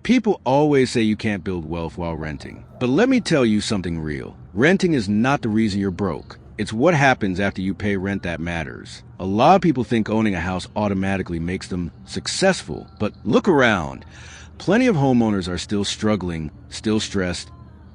People always say you can't build wealth while renting. But let me tell you something real. Renting is not the reason you're broke. It's what happens after you pay rent that matters. A lot of people think owning a house automatically makes them successful, but look around. Plenty of homeowners are still struggling, still stressed,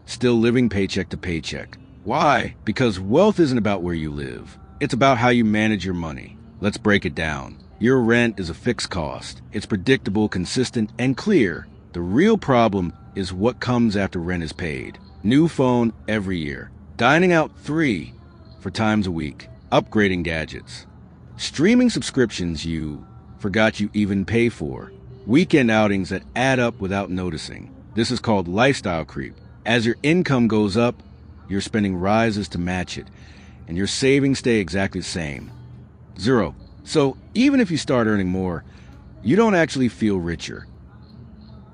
still living paycheck to paycheck. Why? Because wealth isn't about where you live. It's about how you manage your money. Let's break it down. Your rent is a fixed cost. It's predictable, consistent, and clear. The real problem is what comes after rent is paid. New phone every year. Dining out 3 for times a week. Upgrading gadgets. Streaming subscriptions you forgot you even pay for. Weekend outings that add up without noticing. This is called lifestyle creep. As your income goes up, your spending rises to match it, and your savings stay exactly the same. 0. So even if you start earning more, you don't actually feel richer.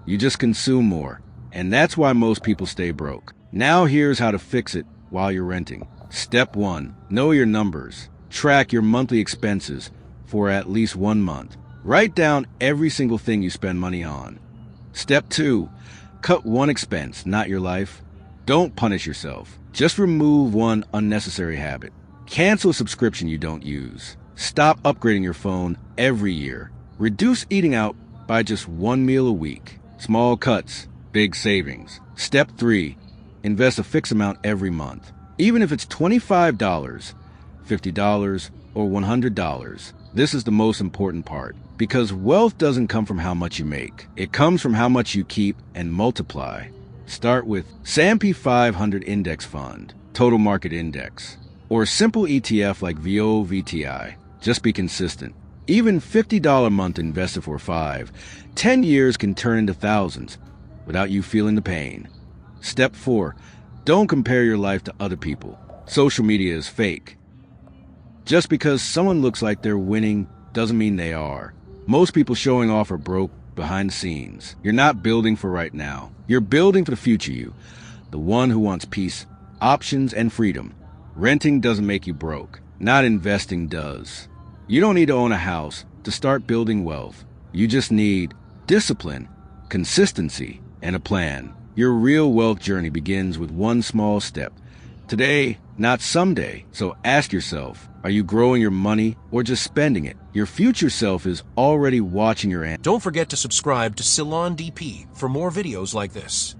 You just consume more, and that's why most people stay broke. Now here's how to fix it while you're renting. Step 1. Know your numbers. Track your monthly expenses for at least 1 month. Write down every single thing you spend money on. Step 2. Cut one expense, not your life. Don't punish yourself. Just remove one unnecessary habit. Cancel a subscription you don't use. Stop upgrading your phone every year. Reduce eating out by just 1 meal a week. Small cuts, big savings. Step 3. Invest a fixed amount every month. Even if it's $25, $50, or $100. This is the most important part. Because wealth doesn't come from how much you make. It comes from how much you keep and multiply. Start with S&P 500 Index Fund, Total Market Index, or a simple ETF like VOVTI. Just be consistent. Even $50 a month invested for 5-10 years can turn into thousands without you feeling the pain. Step 4. Don't compare your life to other people. Social media is fake. Just because someone looks like they're winning doesn't mean they are. Most people showing off are broke behind the scenes. You're not building for right now. You're building for the future you, the one who wants peace, options, and freedom. Renting doesn't make you broke. Not investing does. You don't need to own a house to start building wealth. You just need discipline, consistency, and a plan. Your real wealth journey begins with one small step. Today, not someday. So ask yourself, are you growing your money or just spending it? Your future self is already watching your answer. Don't forget to subscribe to Ceylon DP for more videos like this.